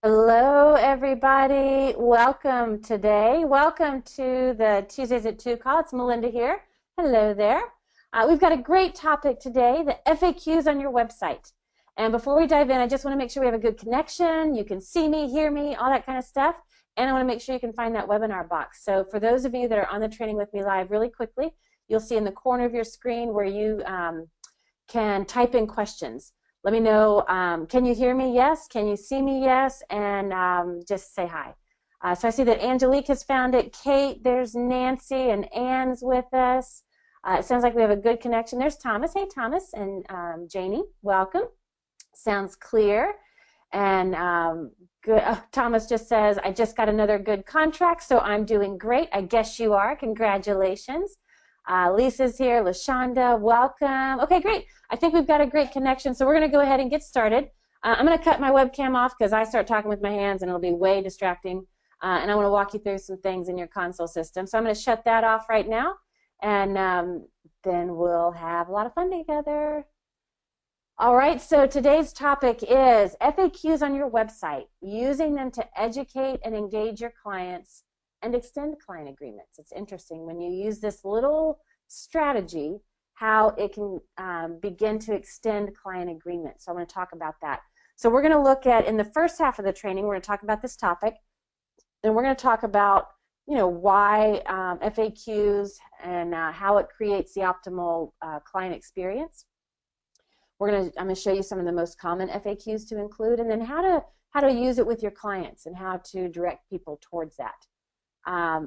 Hello, everybody. Welcome today. Welcome to the Tuesdays at 2 call. It's Melinda here. Hello there. We've got a great topic today, the FAQs on your website. And before we dive in, I just want to make sure we have a good connection. You can see me, hear me, all that kind of stuff. And I want to make sure you can find that webinar box. So for those of you that are on the training with me live, really quickly, you'll see in the corner of your screen where you can type in questions. Let me know, can you hear me? Yes. Can you see me? Yes. And just say hi. So I see that Angelique has found it. Kate, there's Nancy, and Ann's with us. It sounds like we have a good connection. There's Thomas. Hey, Thomas. And Janie, welcome. Sounds clear. And good. Oh, Thomas just says, I just got another good contract, so I'm doing great. I guess you are. Congratulations. Lisa's here. LaShonda, welcome. Okay, great. I think we've got a great connection, so we're going to go ahead and get started. I'm going to cut my webcam off because I start talking with my hands and it'll be way distracting. And I want to walk you through some things in your console system. So I'm going to shut that off right now, and then we'll have a lot of fun together. All right, so today's topic is FAQs on your website, using them to educate and engage your clients and extend client agreements. It's interesting when you use this little strategy, how it can begin to extend client agreements. So I'm going to talk about that. So we're going to look at, in the first half of the training, we're going to talk about this topic. Then we're going to talk about, why FAQs and how it creates the optimal client experience. I'm going to show you some of the most common FAQs to include, and then how to use it with your clients and how to direct people towards that.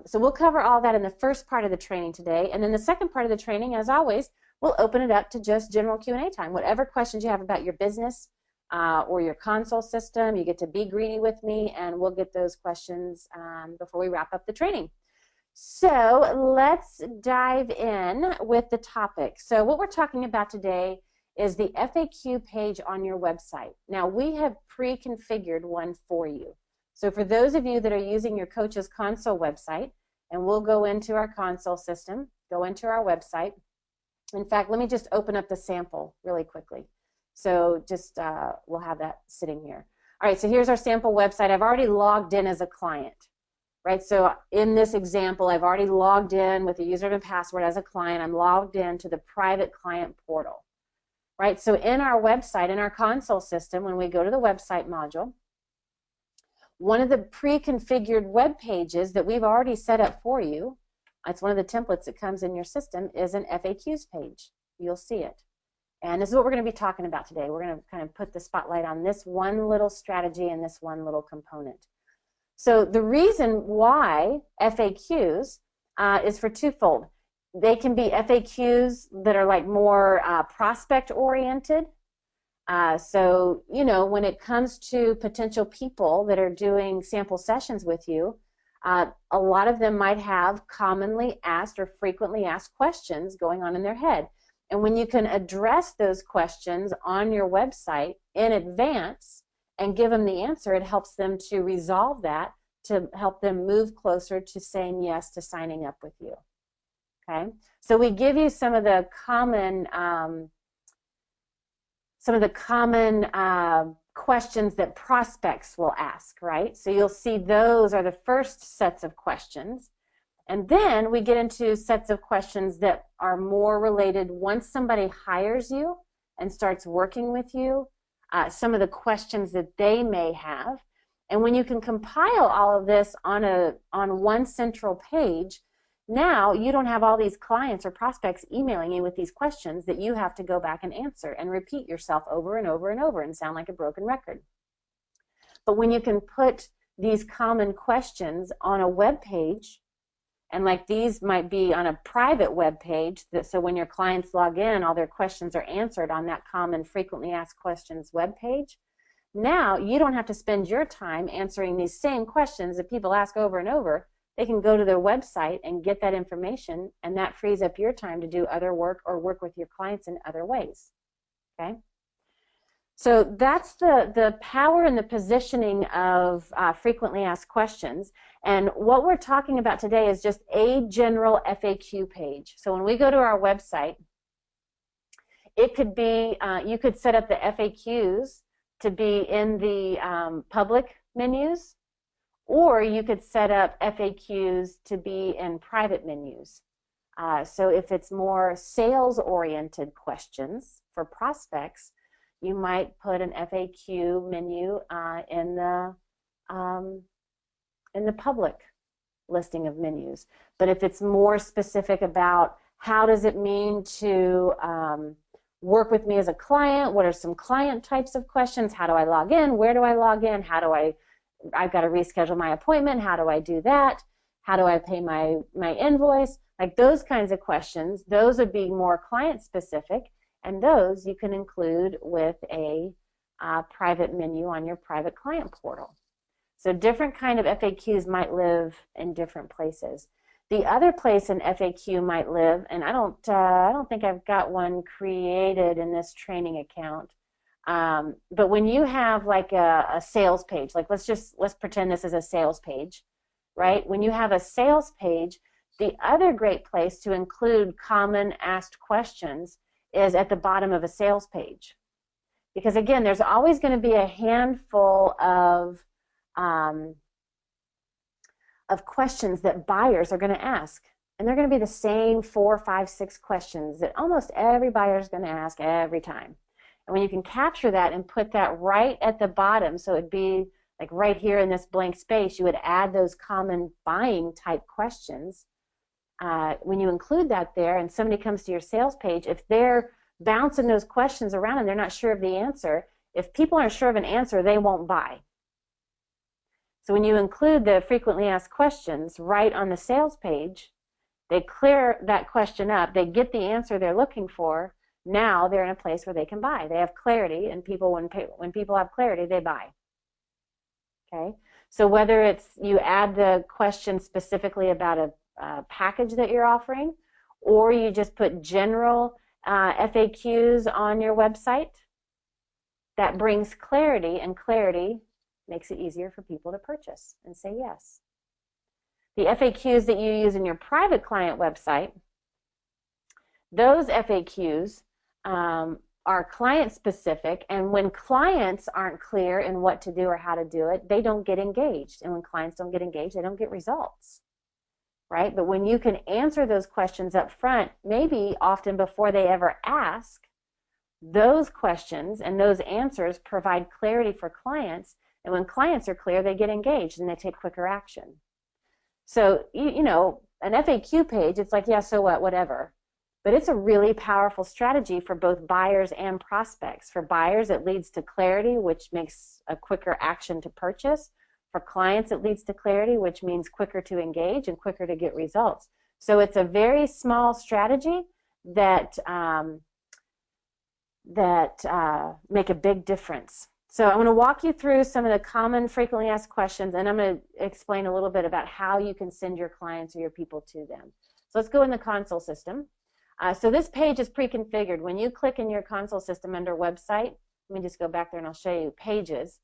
So we'll cover all that in the first part of the training today, and then the second part of the training, as always, we'll open it up to just general Q&A time. Whatever questions you have about your business or your console system, you get to be greedy with me, and we'll get those questions before we wrap up the training. So let's dive in with the topic. So what we're talking about today is the FAQ page on your website. Now, we have pre-configured one for you. So for those of you that are using your Coach's Console website, and we'll go into our console system, go into our website. In fact, let me just open up the sample really quickly. So just we'll have that sitting here. All right, so here's our sample website. I've already logged in as a client, right? So in this example, I've already logged in with a username and password as a client. I'm logged in to the private client portal. Right, so in our website, in our console system, when we go to the website module, one of the pre-configured web pages that we've already set up for you, it's one of the templates that comes in your system, is an FAQs page. You'll see it. And this is what we're going to be talking about today. We're going to kind of put the spotlight on this one little strategy and this one little component. So the reason why FAQs is for twofold. They can be FAQs that are like more prospect oriented. So, when it comes to potential people that are doing sample sessions with you, a lot of them might have commonly asked or frequently asked questions going on in their head. And when you can address those questions on your website in advance and give them the answer, it helps them to resolve that, to help them move closer to saying yes to signing up with you. Okay, so we give you some of the common questions that prospects will ask, right? So you'll see those are the first sets of questions, and then we get into sets of questions that are more related once somebody hires you and starts working with you. Some of the questions that they may have, and when you can compile all of this on one central page. Now you don't have all these clients or prospects emailing you with these questions that you have to go back and answer and repeat yourself over and over and over and sound like a broken record. But when you can put these common questions on a web page, and like these might be on a private web page, so when your clients log in, all their questions are answered on that common frequently asked questions web page. Now you don't have to spend your time answering these same questions that people ask over and over. They can go to their website and get that information, and that frees up your time to do other work or work with your clients in other ways. Okay? So that's the power and the positioning of frequently asked questions. And what we're talking about today is just a general FAQ page. So when we go to our website, it could be, you could set up the FAQs to be in the public menus, or you could set up FAQs to be in private menus. So if it's more sales-oriented questions for prospects, you might put an FAQ menu in the public listing of menus. But if it's more specific about how does it mean to work with me as a client, what are some client types of questions, how do I log in, where do I log in, I've got to reschedule my appointment, how do I do that, how do I pay my invoice, like those kinds of questions, those would be more client specific, and those you can include with a private menu on your private client portal. So different kind of FAQs might live in different places. The other place an FAQ might live, and I don't think I've got one created in this training account, but when you have like a sales page, like let's pretend this is a sales page, right? When you have a sales page, the other great place to include common asked questions is at the bottom of a sales page. Because again, there's always going to be a handful of questions that buyers are going to ask. And they're going to be the same 4, 5, 6 questions that almost every buyer is going to ask every time. And when you can capture that and put that right at the bottom, so it'd be like right here in this blank space, you would add those common buying type questions. When you include that there and somebody comes to your sales page, if they're bouncing those questions around and they're not sure of the answer, if people aren't sure of an answer, they won't buy. So when you include the frequently asked questions right on the sales page, they clear that question up, they get the answer they're looking for, now they're in a place where they can buy. They have clarity, and when people have clarity, they buy. Okay? So whether it's you add the question specifically about a package that you're offering, or you just put general FAQs on your website, that brings clarity, and clarity makes it easier for people to purchase and say yes. The FAQs that you use in your private client website, those FAQs are client specific, and when clients aren't clear in what to do or how to do it, they don't get engaged. And when clients don't get engaged, they don't get results. Right? But when you can answer those questions up front, maybe often before they ever ask, those questions and those answers provide clarity for clients. And when clients are clear, they get engaged and they take quicker action. So, you know, an FAQ page, it's like, yeah, so what, whatever. But it's a really powerful strategy for both buyers and prospects. For buyers, it leads to clarity, which makes a quicker action to purchase. For clients, it leads to clarity, which means quicker to engage and quicker to get results. So it's a very small strategy that make a big difference. So I'm going to walk you through some of the common frequently asked questions, and I'm going to explain a little bit about how you can send your clients or your people to them. So let's go in the console system. So this page is pre-configured. When you click in your console system under website, let me just go back there and I'll show you pages.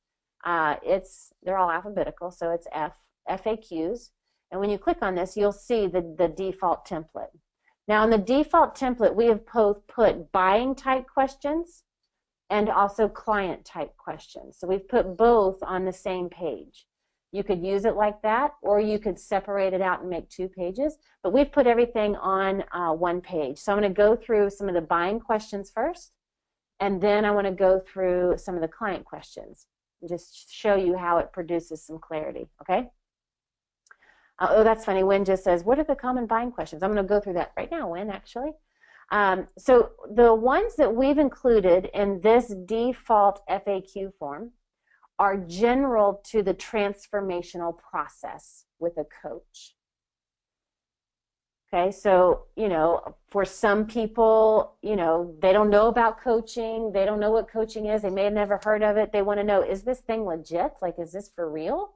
They're all alphabetical, so it's FAQs. And when you click on this, you'll see the default template. Now in the default template, we have both put buying type questions and also client type questions. So we've put both on the same page. You could use it like that, or you could separate it out and make 2 pages, but we've put everything on one page. So I'm going to go through some of the buying questions first, and then I want to go through some of the client questions and just show you how it produces some clarity, okay? Oh, that's funny. Wynn just says, what are the common buying questions? I'm going to go through that right now, Wynn, actually. So the ones that we've included in this default FAQ form are general to the transformational process with a coach. Okay, so, you know, for some people, you know, they don't know about coaching. They don't know what coaching is. They may have never heard of it. They want to know, is this thing legit? Like, is this for real?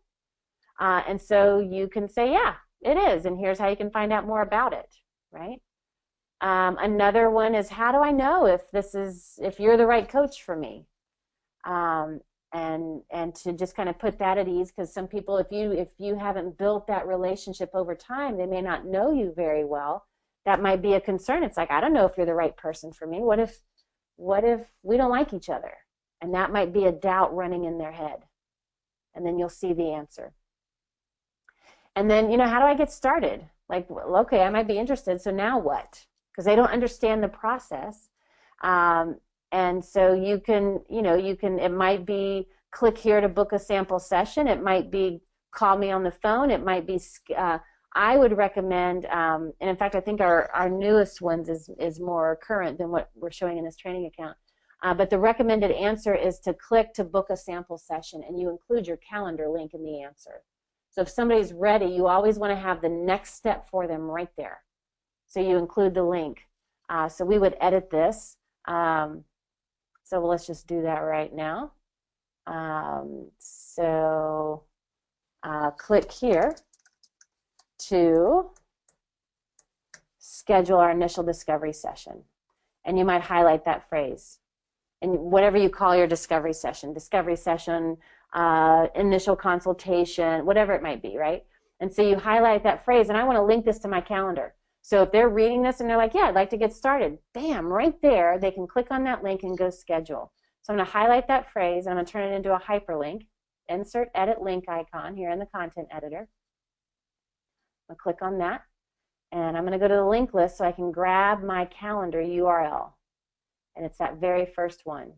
And so you can say, yeah, it is. And here's how you can find out more about it, right? Another one is, how do I know if you're the right coach for me? And to just kind of put that at ease, because some people, if you haven't built that relationship over time, they may not know you very well. That might be a concern. It's like, I don't know if you're the right person for me. What if we don't like each other? And that might be a doubt running in their head. And then you'll see the answer. And then, how do I get started? Like, well, okay, I might be interested, so now what? Because they don't understand the process. And so you can, it might be click here to book a sample session. It might be call me on the phone. It might be, I would recommend, and in fact, I think our newest ones is more current than what we're showing in this training account. But the recommended answer is to click to book a sample session, and you include your calendar link in the answer. So if somebody's ready, you always want to have the next step for them right there. So you include the link. So we would edit this. So let's just do that right now. Click here to schedule our initial discovery session. And you might highlight that phrase. And whatever you call your discovery session, initial consultation, whatever it might be, right? And so you highlight that phrase, and I want to link this to my calendar. So if they're reading this and they're like, yeah, I'd like to get started, bam, right there, they can click on that link and go schedule. So I'm going to highlight that phrase, and I'm going to turn it into a hyperlink. Insert edit link icon here in the content editor. I'll click on that, and I'm going to go to the link list so I can grab my calendar URL. And it's that very first one.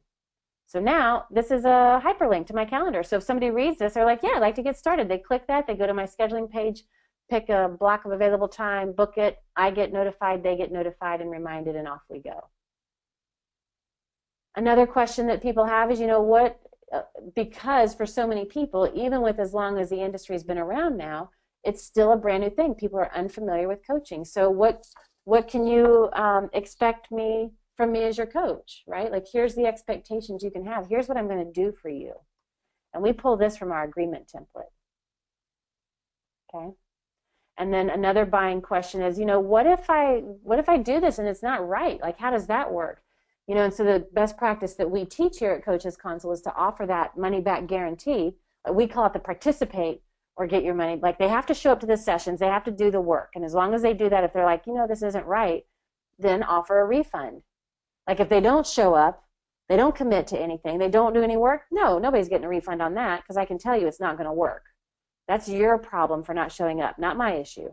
So now this is a hyperlink to my calendar. So if somebody reads this, they're like, yeah, I'd like to get started. They click that, they go to my scheduling page, pick a block of available time, book it, I get notified, they get notified and reminded, and off we go. Another question that people have is, because for so many people, even with as long as the industry has been around now, it's still a brand new thing. People are unfamiliar with coaching. So what can you expect from me as your coach, right? Like, here's the expectations you can have. Here's what I'm going to do for you. And we pull this from our agreement template. Okay? And then another buying question is, what if I do this and it's not right? Like, how does that work? And so the best practice that we teach here at Coaches Console is to offer that money back guarantee. We call it the participate or get your money. Like, they have to show up to the sessions, they have to do the work. And as long as they do that, if they're like, this isn't right, then offer a refund. Like, if they don't show up, they don't commit to anything, they don't do any work, no, nobody's getting a refund on that, because I can tell you it's not going to work. That's your problem for not showing up, not my issue,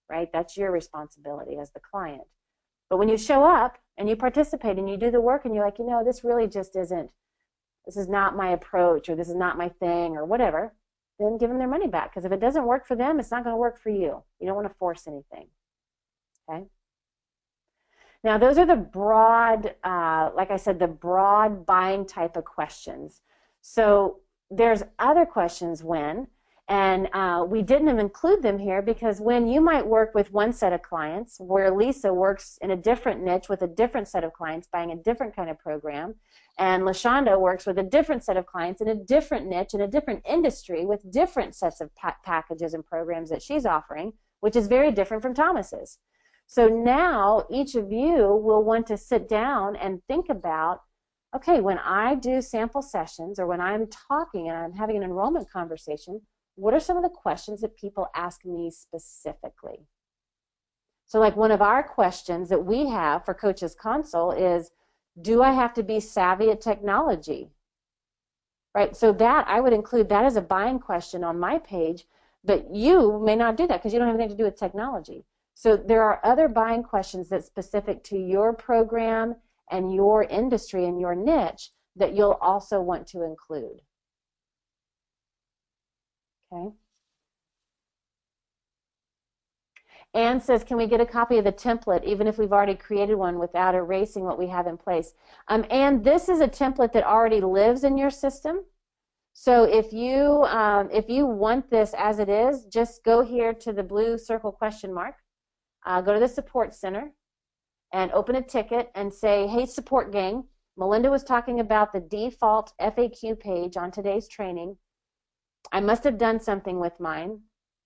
right? That's your responsibility as the client. But when you show up and you participate and you do the work and you're like, this really just isn't, this is not my approach, or this is not my thing, or whatever, then give them their money back. Because if it doesn't work for them, it's not going to work for you. You don't want to force anything. Okay? Now, those are the broad, like I said, the broad buying type of questions. So there's other questions and we didn't include them here because when you might work with one set of clients, where Lisa works in a different niche with a different set of clients buying a different kind of program, and LaShonda works with a different set of clients in a different niche in a different industry with different sets of packages and programs that she's offering, which is very different from Thomas's. So now each of you will want to sit down and think about, okay, when I do sample sessions or when I'm talking and I'm having an enrollment conversation, what are some of the questions that people ask me specifically? So like one of our questions that we have for Coaches Console is, do I have to be savvy at technology? Right, so that I would include that as a buying question on my page, but you may not do that because you don't have anything to do with technology. So there are other buying questions that's specific to your program and your industry and your niche that you'll also want to include. Okay. Anne says, can we get a copy of the template even if we've already created one without erasing what we have in place? Anne, this is a template that already lives in your system. So if you want this as it is, just go here to the blue circle question mark. Go to the support center and open a ticket and say, hey, support gang, Melinda was talking about the default FAQ page on today's training. I must have done something with mine,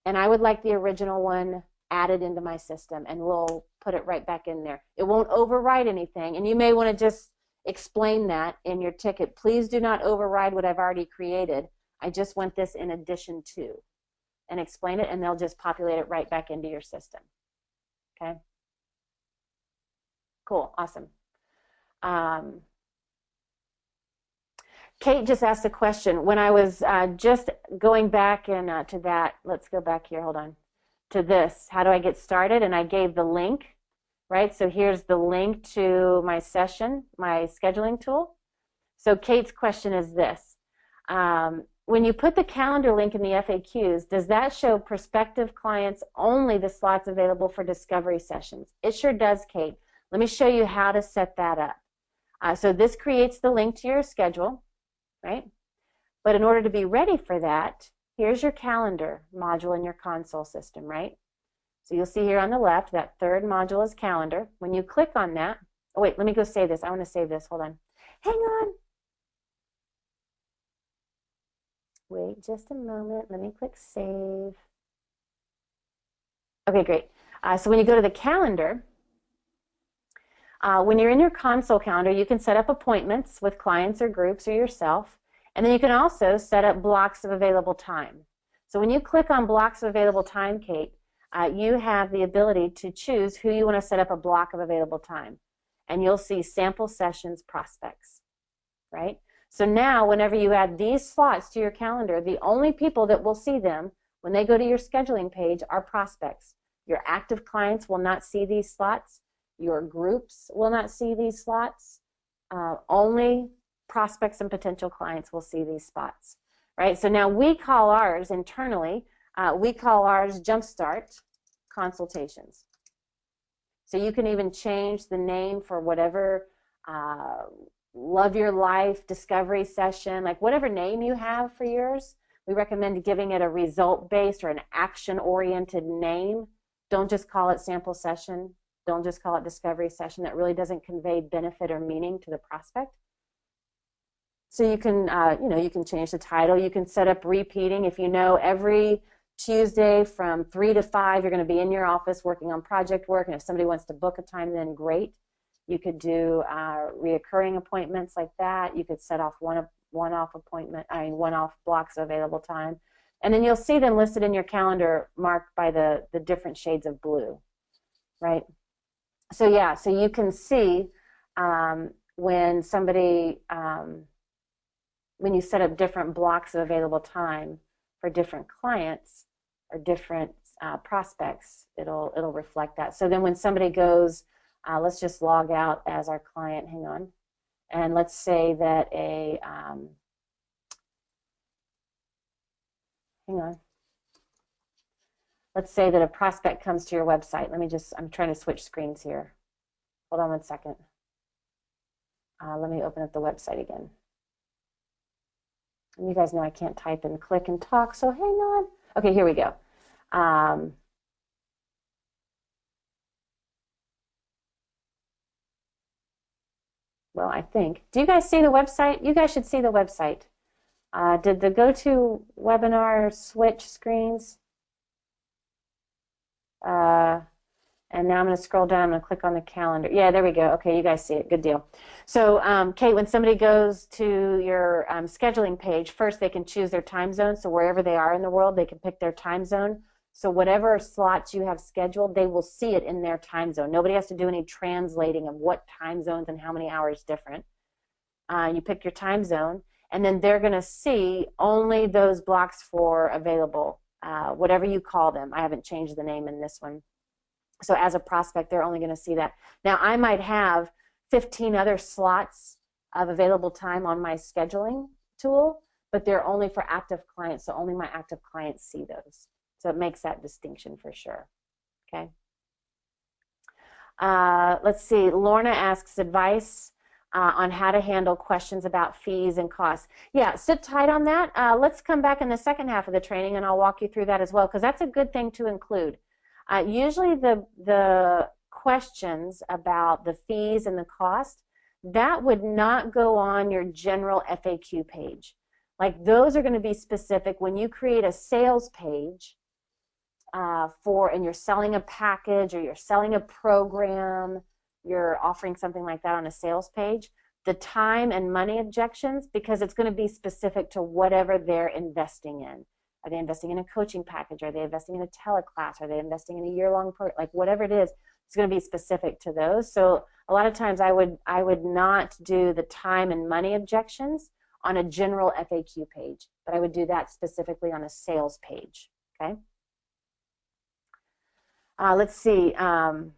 and I would like the original one added into my system, and we'll put it right back in there. It won't override anything, and you may want to just explain that in your ticket. Please do not override what I've already created. I just want this in addition to, and explain it, and they'll just populate it right back into your system. Okay. Cool. Awesome. Kate just asked a question. When I was just going back and to that, let's go back here, hold on, to this. How do I get started? And I gave the link, right? So here's the link to my session, my scheduling tool. So Kate's question is this. When you put the calendar link in the FAQs, does that show prospective clients only the slots available for discovery sessions? It sure does, Kate. Let me show you how to set that up. So this creates the link to your schedule, right? But in order to be ready for that, here's your calendar module in your console system, right? So you'll see here on the left, that third module is calendar. When you click on that, oh wait, let me go save this. I want to save this, hold on. Hang on. Wait just a moment, let me click save. Okay, great. So when you go to the calendar, when you're in your console calendar, you can set up appointments with clients or groups or yourself, and then you can also set up blocks of available time. So when you click on blocks of available time, Kate, you have the ability to choose who you want to set up a block of available time. And you'll see sample sessions prospects, right? So now whenever you add these slots to your calendar, the only people that will see them when they go to your scheduling page are prospects. Your active clients will not see these slots. Your groups will not see these slots. Only prospects and potential clients will see these spots, right? So now we call ours internally, we call ours Jumpstart Consultations. So you can even change the name for whatever Love Your Life Discovery Session, like whatever name you have for yours. We recommend giving it a result-based or an action-oriented name. Don't just call it sample session. Don't just call it discovery session. That really doesn't convey benefit or meaning to the prospect. So you can, you can change the title. You can set up repeating. If you know every Tuesday from 3 to 5, you're going to be in your office working on project work, and if somebody wants to book a time, then great. You could do reoccurring appointments like that. You could set off one-off blocks of available time, and then you'll see them listed in your calendar marked by the different shades of blue, right? So yeah, so you can see when somebody when you set up different blocks of available time for different clients or different prospects, it'll reflect that. So then when somebody goes, let's just log out as our client, hang on, and let's say that hang on, let's say that a prospect comes to your website. I'm trying to switch screens here. Hold on one second. Let me open up the website again. And you guys know I can't type and click and talk, so hang on. Okay, here we go. Well, I think. Do you guys see the website? You guys should see the website. Did the go-to webinar switch screens? And now I'm going to scroll down. I'm going to click on the calendar. Yeah, there we go. Okay, you guys see it. Good deal. So, Kate, when somebody goes to your scheduling page, first they can choose their time zone. So wherever they are in the world, they can pick their time zone. So whatever slots you have scheduled, they will see it in their time zone. Nobody has to do any translating of what time zones and how many hours different. You pick your time zone, and then they're going to see only those blocks for available, whatever you call them. I haven't changed the name in this one. So as a prospect, they're only going to see that. Now, I might have 15 other slots of available time on my scheduling tool, but they're only for active clients, so only my active clients see those. So it makes that distinction for sure. Okay. Let's see. Lorna asks advice on how to handle questions about fees and costs. Yeah, sit tight on that. Let's come back in the second half of the training, and I'll walk you through that as well, because that's a good thing to include. Usually the questions about the fees and the cost, that would not go on your general FAQ page. Like those are going to be specific when you create a sales page and you're selling a package or you're selling a program, you're offering something like that on a sales page, the time and money objections, because it's going to be specific to whatever they're investing in. Are they investing in a coaching package? Are they investing in a teleclass? Are they investing in a year-long program? Like whatever it is, it's going to be specific to those. So a lot of times I would not do the time and money objections on a general FAQ page, but I would do that specifically on a sales page, okay? Let's see. And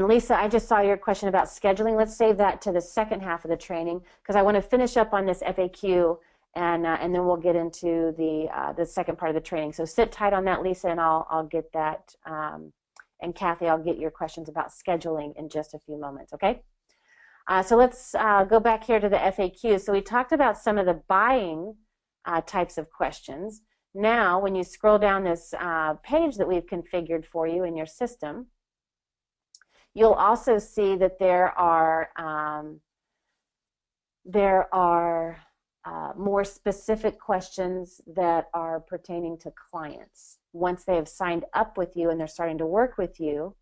Lisa, I just saw your question about scheduling. Let's save that to the second half of the training because I want to finish up on this FAQ and then we'll get into the second part of the training. So sit tight on that, Lisa, and I'll get that. And Kathy, I'll get your questions about scheduling in just a few moments, okay? So let's go back here to the FAQ. So we talked about some of the buying types of questions. Now, when you scroll down this page that we've configured for you in your system, you'll also see that there are more specific questions that are pertaining to clients. Once they have signed up with you and they're starting to work with you,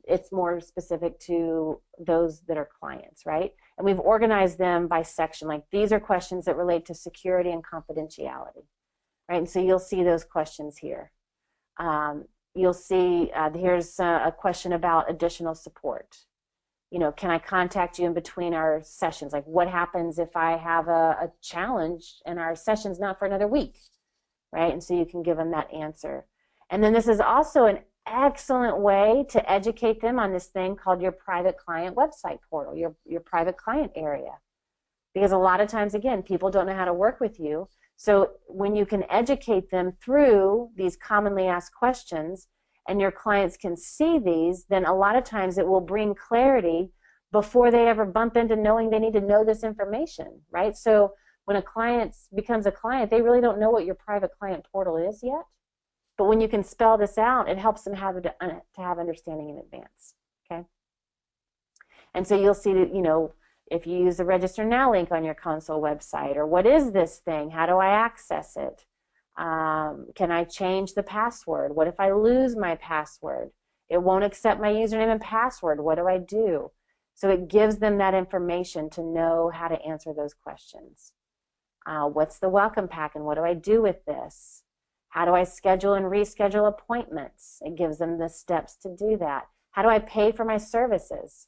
it's more specific to those that are clients, right? And we've organized them by section. Like these are questions that relate to security and confidentiality, right? And so you'll see those questions here. You'll see here's a question about additional support. You know, can I contact you in between our sessions? Like what happens if I have a challenge and our session's not for another week, right? And so you can give them that answer. And then this is also an excellent way to educate them on this thing called your private client website portal, your private client area. Because a lot of times, again, people don't know how to work with you. So when you can educate them through these commonly asked questions and your clients can see these, then a lot of times it will bring clarity before they ever bump into knowing they need to know this information, right? So when a client becomes a client, they really don't know what your private client portal is yet. But when you can spell this out, it helps them to have understanding in advance, okay? And so you'll see that, you know, if you use the Register Now link on your console website, or what is this thing? How do I access it? Can I change the password? What if I lose my password? It won't accept my username and password. What do I do? So it gives them that information to know how to answer those questions. What's the welcome pack and what do I do with this? How do I schedule and reschedule appointments? It gives them the steps to do that. How do I pay for my services?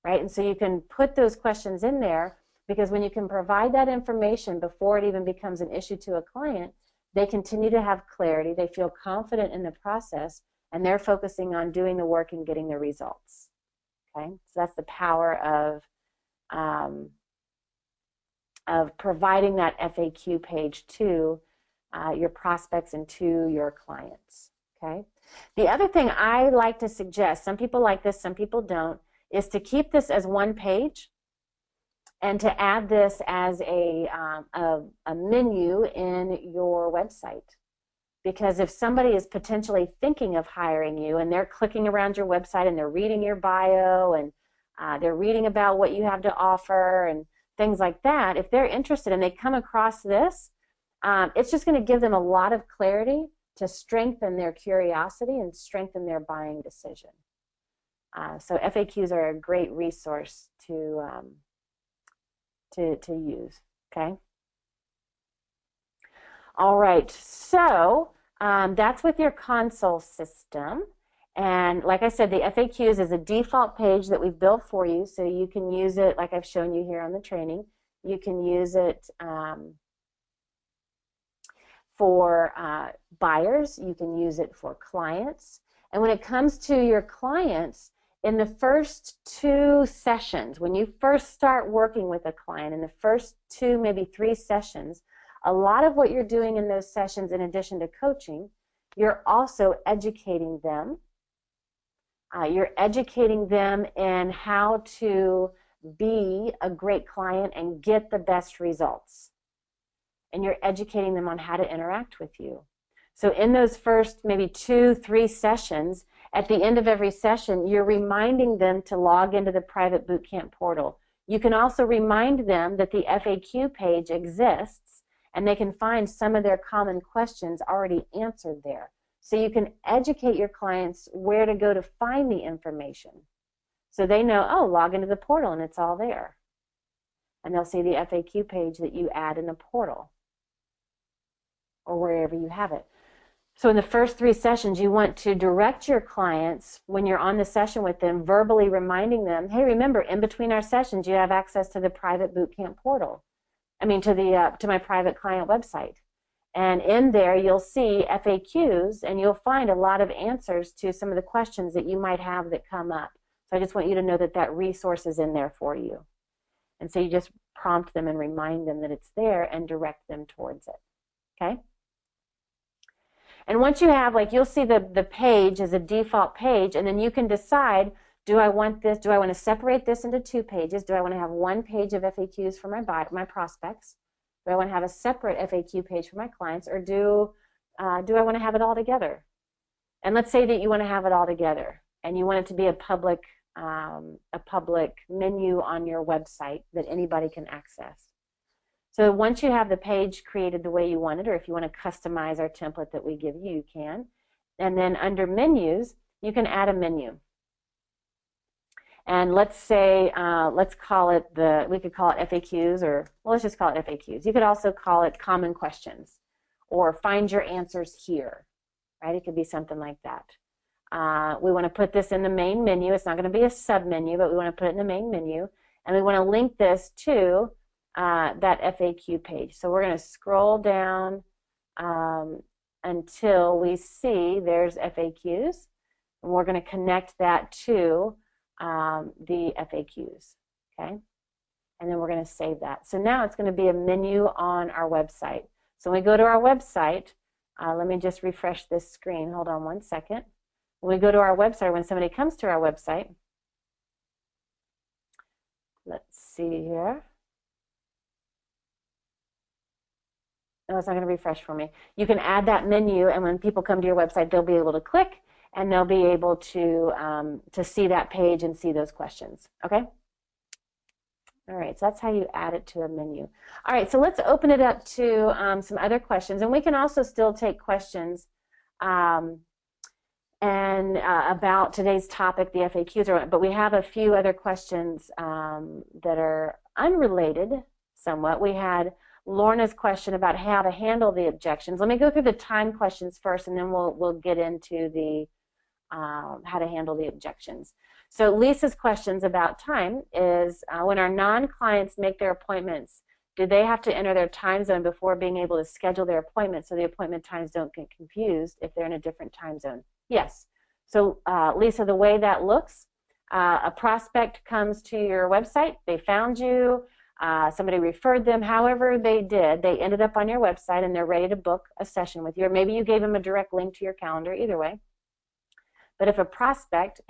Right? And so you can put those questions in there because when you can provide that information before it even becomes an issue to a client, they continue to have clarity, they feel confident in the process, and they're focusing on doing the work and getting the results. Okay? So that's the power of providing that FAQ page to your prospects and to your clients. Okay? The other thing I like to suggest, some people like this, some people don't, is to keep this as one page and to add this as a menu in your website. Because if somebody is potentially thinking of hiring you and they're clicking around your website and they're reading your bio and they're reading about what you have to offer and things like that, if they're interested and they come across this, it's just going to give them a lot of clarity to strengthen their curiosity and strengthen their buying decision. So FAQs are a great resource to use, okay? All right, so that's with your console system. And like I said, the FAQs is a default page that we've built for you, so you can use it like I've shown you here on the training. You can use it for buyers. You can use it for clients. And when it comes to your clients, in the first 2 sessions, when you first start working with a client, in the first 2, maybe 3 sessions, a lot of what you're doing in those sessions, in addition to coaching, you're also educating them. You're educating them in how to be a great client and get the best results. And you're educating them on how to interact with you. So in those first maybe 2, 3 sessions, at the end of every session, you're reminding them to log into the private bootcamp portal. You can also remind them that the FAQ page exists and they can find some of their common questions already answered there. So you can educate your clients where to go to find the information. So they know, oh, log into the portal and it's all there. And they'll see the FAQ page that you add in the portal or wherever you have it. So in the first 3 sessions, you want to direct your clients when you're on the session with them, verbally reminding them, hey, remember, in between our sessions, you have access to the private bootcamp portal. I mean, to my private client website. And in there, you'll see FAQs, and you'll find a lot of answers to some of the questions that you might have that come up. So I just want you to know that that resource is in there for you. And so you just prompt them and remind them that it's there and direct them towards it. Okay? And once you have, like, you'll see the page as a default page, and then you can decide, do I want this, do I want to separate this into 2 pages? Do I want to have 1 page of FAQs for my prospects? Do I want to have a separate FAQ page for my clients, or do I want to have it all together? And let's say that you want to have it all together, and you want it to be a public menu on your website that anybody can access. So once you have the page created the way you want it, or if you want to customize our template that we give you, you can. And then under menus, you can add a menu. And let's say, let's call it we could call it FAQs, or, well, let's just call it FAQs. You could also call it common questions, or find your answers here, right? It could be something like that. We want to put this in the main menu. It's not going to be a sub-menu, but we want to put it in the main menu. And we want to link this to that FAQ page. So we're going to scroll down until we see there's FAQs, and we're going to connect that to the FAQs, okay? And then we're going to save that. So now it's going to be a menu on our website. So when we go to our website, let me just refresh this screen. Hold on one second. When we go to our website, when somebody comes to our website, let's see here. No, it's not going to refresh for me. You can add that menu, and when people come to your website, they'll be able to click, and they'll be able to see that page and see those questions. Okay? All right, so that's how you add it to a menu. All right, so let's open it up to some other questions, and we can also still take questions about today's topic, the FAQs, but we have a few other questions that are unrelated somewhat. We had Lorna's question about how to handle the objections. Let me go through the time questions first, and then we'll get into the how to handle the objections. So Lisa's questions about time is when our non-clients make their appointments, do they have to enter their time zone before being able to schedule their appointment so the appointment times don't get confused if they're in a different time zone? Yes. So Lisa, the way that looks, a prospect comes to your website, they found you, somebody referred them, however they did, they ended up on your website and they're ready to book a session with you, or maybe you gave them a direct link to your calendar, either way. But if a prospect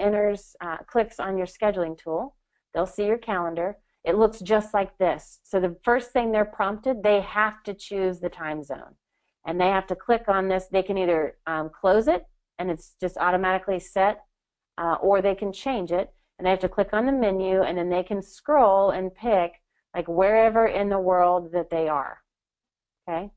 clicks on your scheduling tool, they'll see your calendar. It looks just like this. So the first thing they're prompted, they have to choose the time zone. And they have to click on this. They can either close it, and it's just automatically set, or they can change it. And they have to click on the menu, and then they can scroll and pick like wherever in the world that they are. Okay?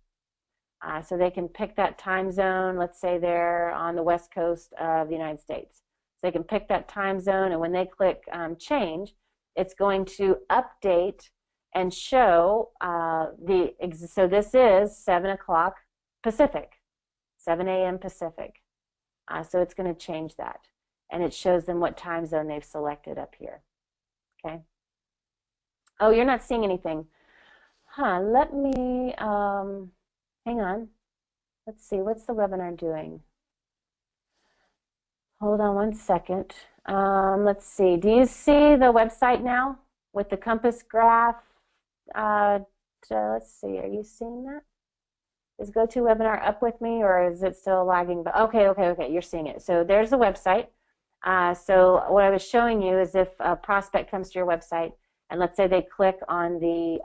So they can pick that time zone. Let's say they're on the west coast of the United States. So they can pick that time zone, and when they click change, it's going to update and show so this is 7 o'clock Pacific, 7 a.m. Pacific. So it's going to change that, and it shows them what time zone they've selected up here. Okay. Oh, you're not seeing anything. Let me, hang on. Let's see, what's the webinar doing? Hold on one second. Let's see, do you see the website now with the compass graph? Let's see, are you seeing that? Is GoToWebinar up with me, or is it still lagging? But okay, you're seeing it. So there's the website. So what I was showing you is if a prospect comes to your website, and let's say they click on the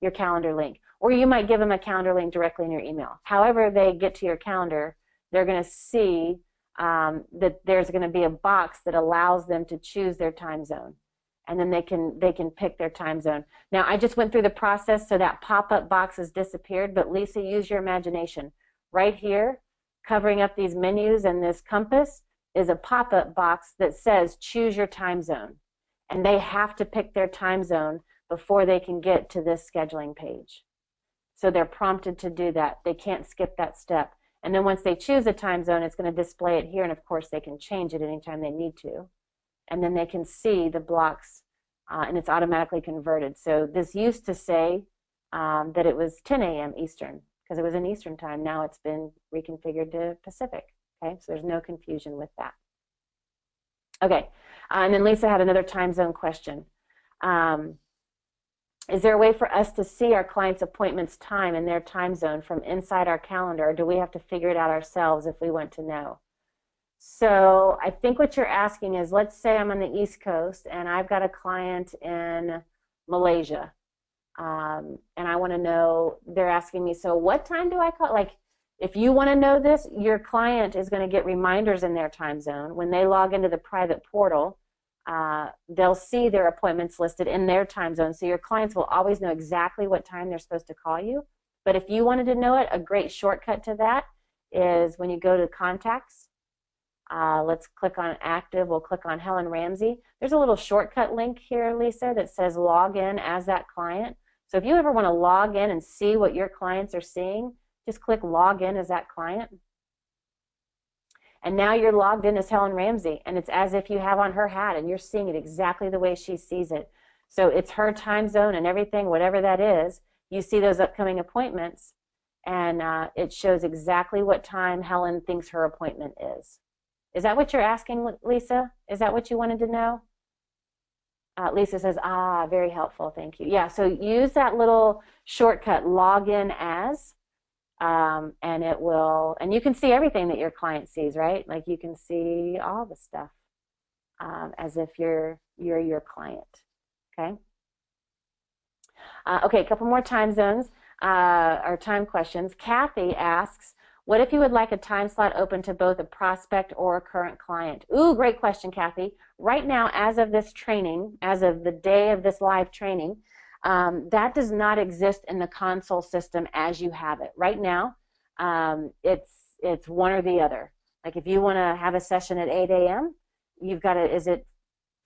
your calendar link, or you might give them a calendar link directly in your email. However they get to your calendar, they're going to see that there's going to be a box that allows them to choose their time zone, and then they can pick their time zone. Now, I just went through the process, so that pop-up box has disappeared, but Lisa, use your imagination. Right here, covering up these menus and this compass, is a pop-up box that says choose your time zone, and they have to pick their time zone before they can get to this scheduling page. So they're prompted to do that. They can't skip that step. And then once they choose a time zone, it's going to display it here. And of course, they can change it anytime they need to. And then they can see the blocks, and it's automatically converted. So this used to say that it was 10 a.m. Eastern because it was in Eastern time. Now it's been reconfigured to Pacific. Okay, so there's no confusion with that. Okay, and then Lisa had another time zone question. Is there a way for us to see our clients' appointments time in their time zone from inside our calendar, or do we have to figure it out ourselves if we want to know? So I think what you're asking is, let's say I'm on the East Coast and I've got a client in Malaysia, and I want to know, they're asking me, so what time do I call? Like, if you want to know this, your client is going to get reminders in their time zone. When they log into the private portal, they'll see their appointments listed in their time zone. So your clients will always know exactly what time they're supposed to call you. But if you wanted to know it, a great shortcut to that is when you go to contacts, let's click on active. We'll click on Helen Ramsey. There's a little shortcut link here, Lisa, that says log in as that client. So if you ever want to log in and see what your clients are seeing, just click log in as that client. And now you're logged in as Helen Ramsey, and it's as if you have on her hat and you're seeing it exactly the way she sees it. So it's her time zone and everything, whatever that is. You see those upcoming appointments, and it shows exactly what time Helen thinks her appointment is. Is that what you're asking, Lisa? Is that what you wanted to know? Lisa says, very helpful, thank you. Yeah, so use that little shortcut, log in as, and it will, and you can see everything that your client sees, right? Like you can see all the stuff as if you're your client, okay? Okay, a couple more time zones or time questions. Kathy asks, what if you would like a time slot open to both a prospect or a current client? Ooh, great question, Kathy. Right now, as of this training, as of the day of this live training, that does not exist in the console system as you have it. Right now, it's one or the other. Like if you want to have a session at 8 a.m., you've got to, is it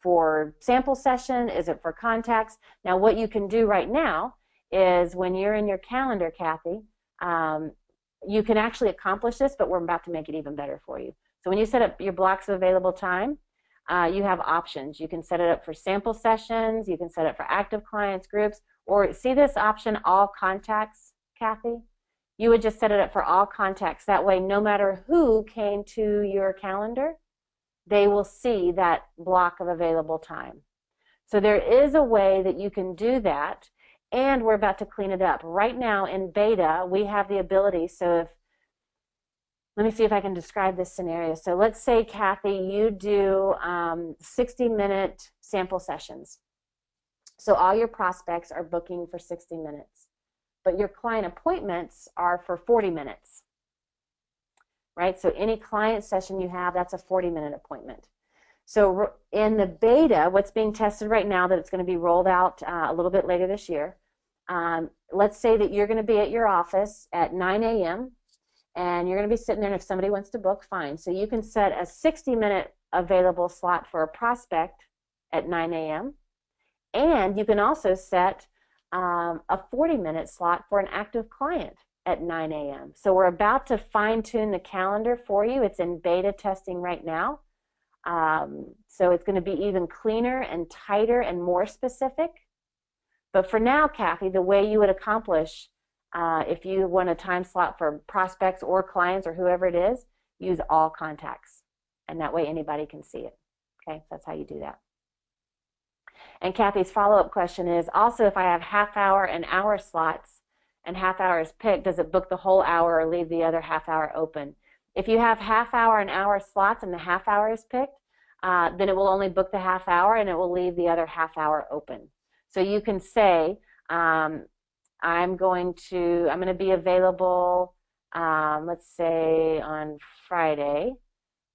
for sample session? Is it for contacts? Now, what you can do right now is when you're in your calendar, Kathy, you can actually accomplish this, but we're about to make it even better for you. So when you set up your blocks of available time, you have options. You can set it up for sample sessions, you can set it for active clients, groups, or see this option, all contacts, Kathy? You would just set it up for all contacts. That way, no matter who came to your calendar, they will see that block of available time. So there is a way that you can do that, and we're about to clean it up. Right now in beta, we have the ability, so if, let me see if I can describe this scenario. So let's say, Kathy, you do 60-minute sample sessions. So all your prospects are booking for 60 minutes, but your client appointments are for 40 minutes, right? So any client session you have, that's a 40-minute appointment. So in the beta, what's being tested right now, that it's going to be rolled out a little bit later this year, let's say that you're going to be at your office at 9 a.m., and you're going to be sitting there, and if somebody wants to book, fine. So you can set a 60-minute available slot for a prospect at 9 a.m., and you can also set a 40-minute slot for an active client at 9 a.m. So we're about to fine-tune the calendar for you. It's in beta testing right now. So it's going to be even cleaner and tighter and more specific. But for now, Kathy, the way you would accomplish if you want a time slot for prospects or clients or whoever it is, use all contacts. And that way anybody can see it. Okay, that's how you do that. And Kathy's follow-up question is, also if I have half-hour and hour slots and half-hour is picked, does it book the whole hour or leave the other half-hour open? If you have half-hour and hour slots and the half-hour is picked, then it will only book the half-hour and it will leave the other half-hour open. So you can say, I'm going to be available, let's say on Friday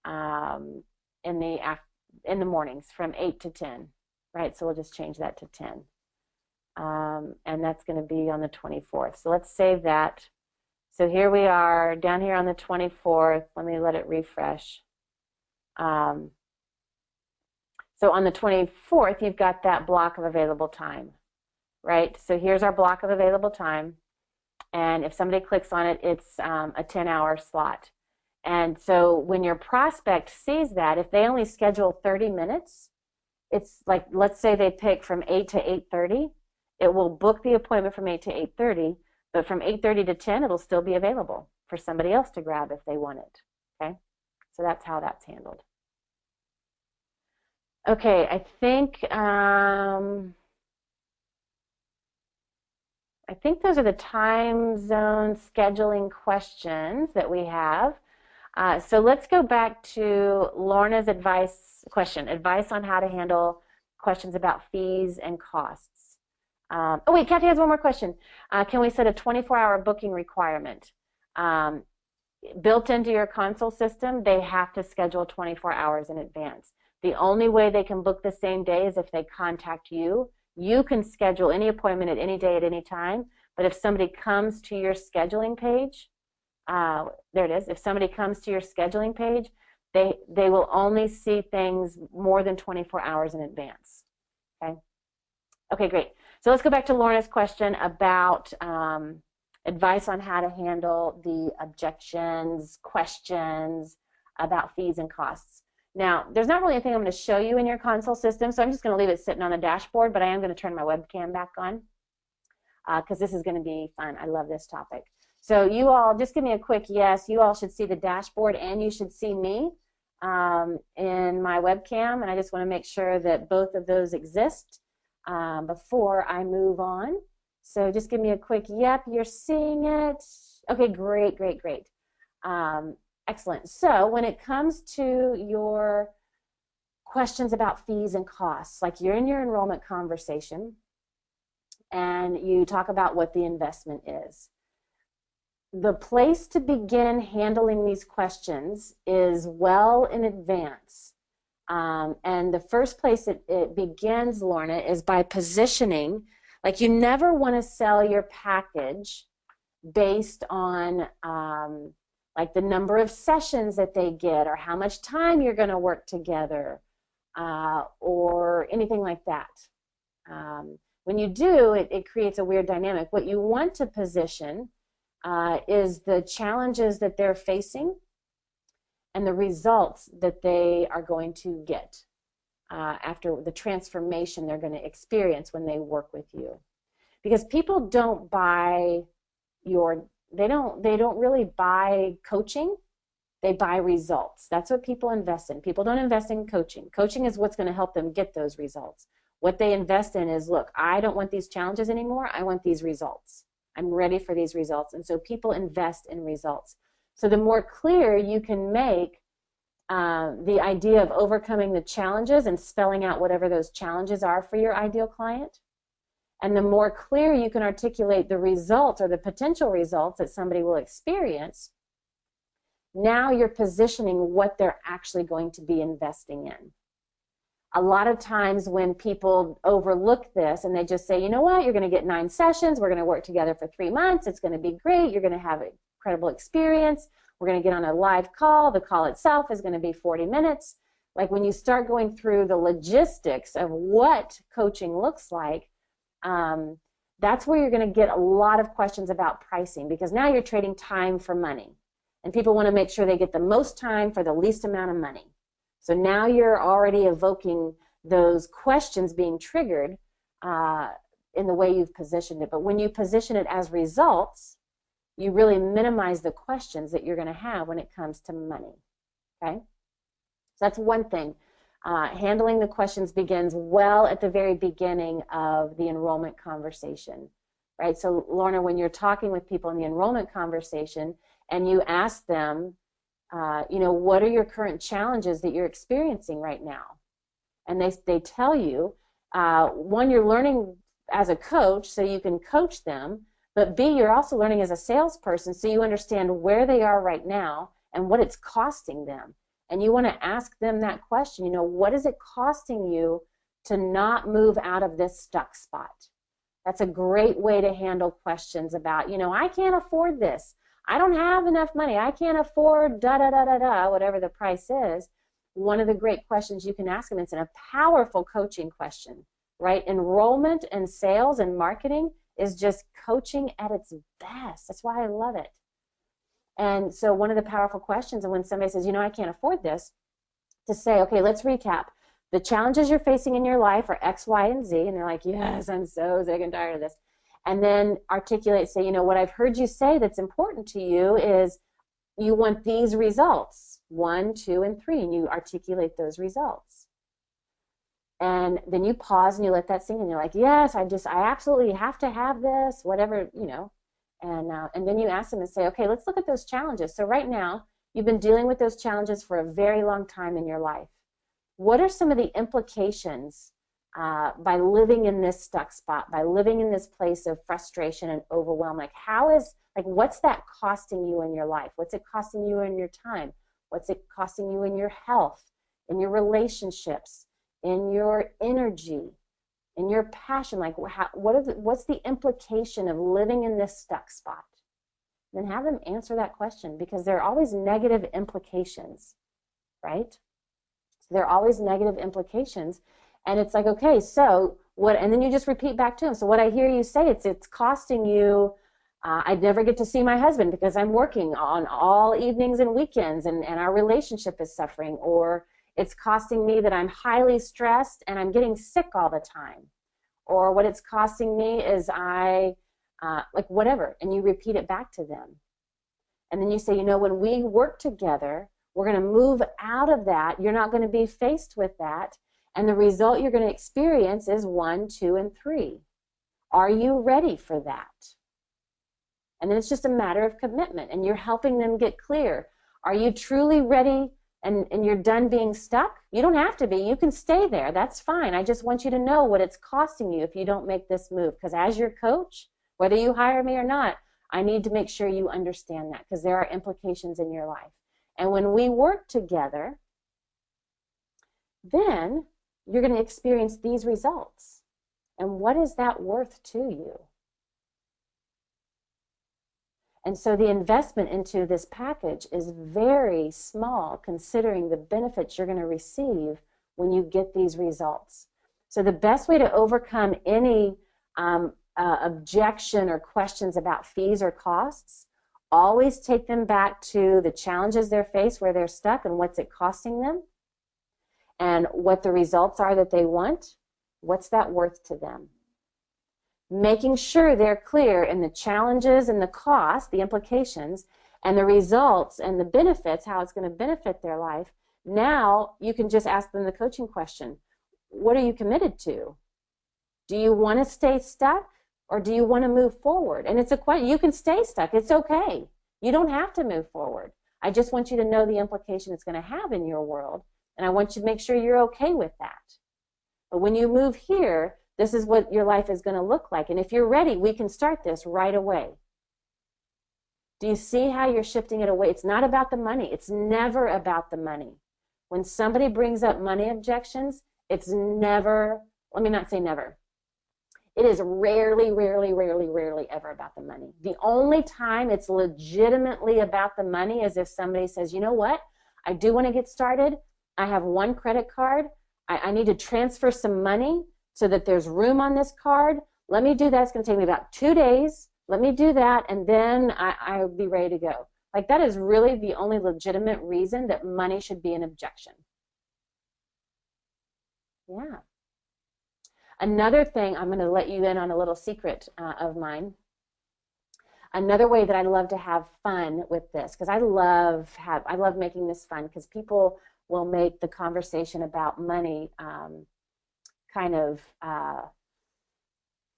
in the mornings from 8 to 10, right? So we'll just change that to 10. And that's going to be on the 24th. So let's save that. So here we are down here on the 24th. Let me let it refresh. So on the 24th, you've got that block of available time, right? So here's our block of available time. And if somebody clicks on it, it's a 10-hour slot. And so when your prospect sees that, if they only schedule 30 minutes, it's like, let's say they pick from 8 to 8:30, it will book the appointment from 8 to 8:30, but from 8:30 to 10, it'll still be available for somebody else to grab if they want it. Okay, so that's how that's handled. Okay, I think those are the time zone scheduling questions that we have. So let's go back to Lorna's advice on how to handle questions about fees and costs. Oh wait, Kathy has one more question. Can we set a 24-hour booking requirement? Built into your console system, they have to schedule 24 hours in advance. The only way they can book the same day is if they contact you. You can schedule any appointment at any day at any time, but if somebody comes to your scheduling page, there it is. If somebody comes to your scheduling page, they will only see things more than 24 hours in advance. Okay. Okay, great. So let's go back to Lorna's question about advice on how to handle the objections, questions about fees and costs. Now, there's not really anything I'm going to show you in your console system, so I'm just going to leave it sitting on the dashboard, but I am going to turn my webcam back on because this is going to be fun. I love this topic. So you all, just give me a quick yes. You all should see the dashboard and you should see me in my webcam, and I just want to make sure that both of those exist before I move on. So just give me a quick yep, you're seeing it. Okay, great, great, great. Excellent. So when it comes to your questions about fees and costs, like you're in your enrollment conversation and you talk about what the investment is. The place to begin handling these questions is well in advance. And the first place it begins, Lorna, is by positioning. Like, you never want to sell your package based on like the number of sessions that they get or how much time you're going to work together or anything like that. When you do, it creates a weird dynamic. What you want to position is the challenges that they're facing and the results that they are going to get after the transformation they're going to experience when they work with you. Because people don't buy they don't really buy coaching, they buy results. That's what people invest in. People don't invest in coaching. Coaching is what's going to help them get those results. What they invest in is, look, I don't want these challenges anymore, I want these results. I'm ready for these results. And so people invest in results. So the more clear you can make the idea of overcoming the challenges and spelling out whatever those challenges are for your ideal client, and the more clear you can articulate the results or the potential results that somebody will experience, now you're positioning what they're actually going to be investing in. A lot of times when people overlook this and they just say, you know what, you're going to get 9 sessions, we're going to work together for 3 months, it's going to be great, you're going to have an incredible experience, we're going to get on a live call, the call itself is going to be 40 minutes. Like, when you start going through the logistics of what coaching looks like, that's where you're going to get a lot of questions about pricing, because now you're trading time for money. And people want to make sure they get the most time for the least amount of money. So now you're already evoking those questions being triggered in the way you've positioned it. But when you position it as results, you really minimize the questions that you're going to have when it comes to money. Okay? So that's one thing. Handling the questions begins well at the very beginning of the enrollment conversation, right? So Lorna, when you're talking with people in the enrollment conversation and you ask them, you know, what are your current challenges that you're experiencing right now? And they tell you, one, you're learning as a coach so you can coach them, but B, you're also learning as a salesperson so you understand where they are right now and what it's costing them. And you want to ask them that question, you know, what is it costing you to not move out of this stuck spot? That's a great way to handle questions about, you know, I can't afford this. I don't have enough money. I can't afford da-da-da-da-da, whatever the price is. One of the great questions you can ask them, it's a powerful coaching question, right? Enrollment and sales and marketing is just coaching at its best. That's why I love it. And so one of the powerful questions, and when somebody says, I can't afford this, to say, okay, let's recap. The challenges you're facing in your life are X, Y, and Z. And they're like, yes, I'm so sick and tired of this. And then articulate, say, what I've heard you say that's important to you is you want these results, 1, 2, and 3, and you articulate those results. And then you pause and you let that sink in. You're like, yes, I absolutely have to have this, whatever, and then you ask them and say, okay, let's look at those challenges. So right now, you've been dealing with those challenges for a very long time in your life. What are some of the implications by living in this stuck spot, by living in this place of frustration and overwhelm? What's that costing you in your life? What's it costing you in your time? What's it costing you in your health, in your relationships, in your energy, in your passion? What's the implication of living in this stuck spot? Then have them answer that question, because there are always negative implications, right? So there are always negative implications. And it's like, okay, so what? And then you just repeat back to them. So what I hear you say, it's costing you, I'd never get to see my husband because I'm working on all evenings and weekends, and our relationship is suffering. Or it's costing me that I'm highly stressed and I'm getting sick all the time. Or what it's costing me is whatever. And you repeat it back to them. And then you say, when we work together, we're going to move out of that. You're not going to be faced with that. And the result you're going to experience is 1, 2, and 3. Are you ready for that? And then it's just a matter of commitment. And you're helping them get clear. Are you truly ready and you're done being stuck? You don't have to be. You can stay there. That's fine. I just want you to know what it's costing you if you don't make this move. Because as your coach, whether you hire me or not, I need to make sure you understand that, because there are implications in your life. And when we work together, then you're going to experience these results. And what is that worth to you? And so the investment into this package is very small, considering the benefits you're going to receive when you get these results. So the best way to overcome any objection or questions about fees or costs, always take them back to the challenges they're faced, where they're stuck, and what's it costing them, and what the results are that they want. What's that worth to them? Making sure they're clear in the challenges and the cost, the implications, and the results and the benefits, how it's going to benefit their life. Now you can just ask them the coaching question. What are you committed to? Do you want to stay stuck, or do you want to move forward? And it's a question. You can stay stuck. It's okay. You don't have to move forward. I just want you to know the implication it's going to have in your world, and I want you to make sure you're okay with that. But when you move here, this is what your life is going to look like. And if you're ready, we can start this right away. Do you see how you're shifting it away? It's not about the money. It's never about the money. When somebody brings up money objections, it's never, let me not say never. It is rarely, rarely, rarely, rarely ever about the money. The only time it's legitimately about the money is if somebody says, you know what, I do want to get started. I have one credit card. I need to transfer some money so that there's room on this card. Let me do that. It's going to take me about 2 days. Let me do that, and then I'll be ready to go. Like, that is really the only legitimate reason that money should be an objection. Yeah. Another thing, I'm going to let you in on a little secret of mine. Another way that I love to have fun with this, because I love making this fun, because people will make the conversation about money kind of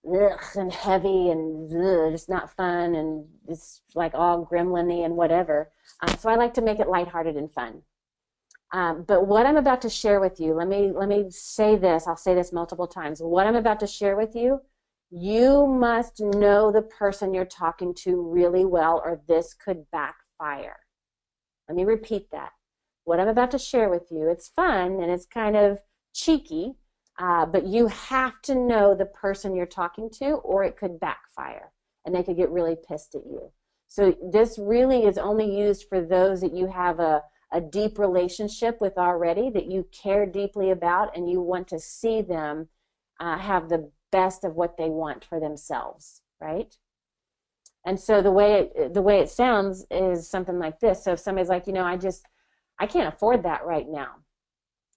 and heavy and just not fun, and it's like all gremlin-y and whatever. So I like to make it lighthearted and fun. But what I'm about to share with you, let me say this. I'll say this multiple times. What I'm about to share with you, you must know the person you're talking to really well, or this could backfire. Let me repeat that. What I'm about to share with you, it's fun and it's kind of cheeky, but you have to know the person you're talking to, or it could backfire and they could get really pissed at you. So this really is only used for those that you have a deep relationship with already, that you care deeply about, and you want to see them have the best of what they want for themselves. right? And so the way it sounds is something like this. So if somebody's like, I can't afford that right now.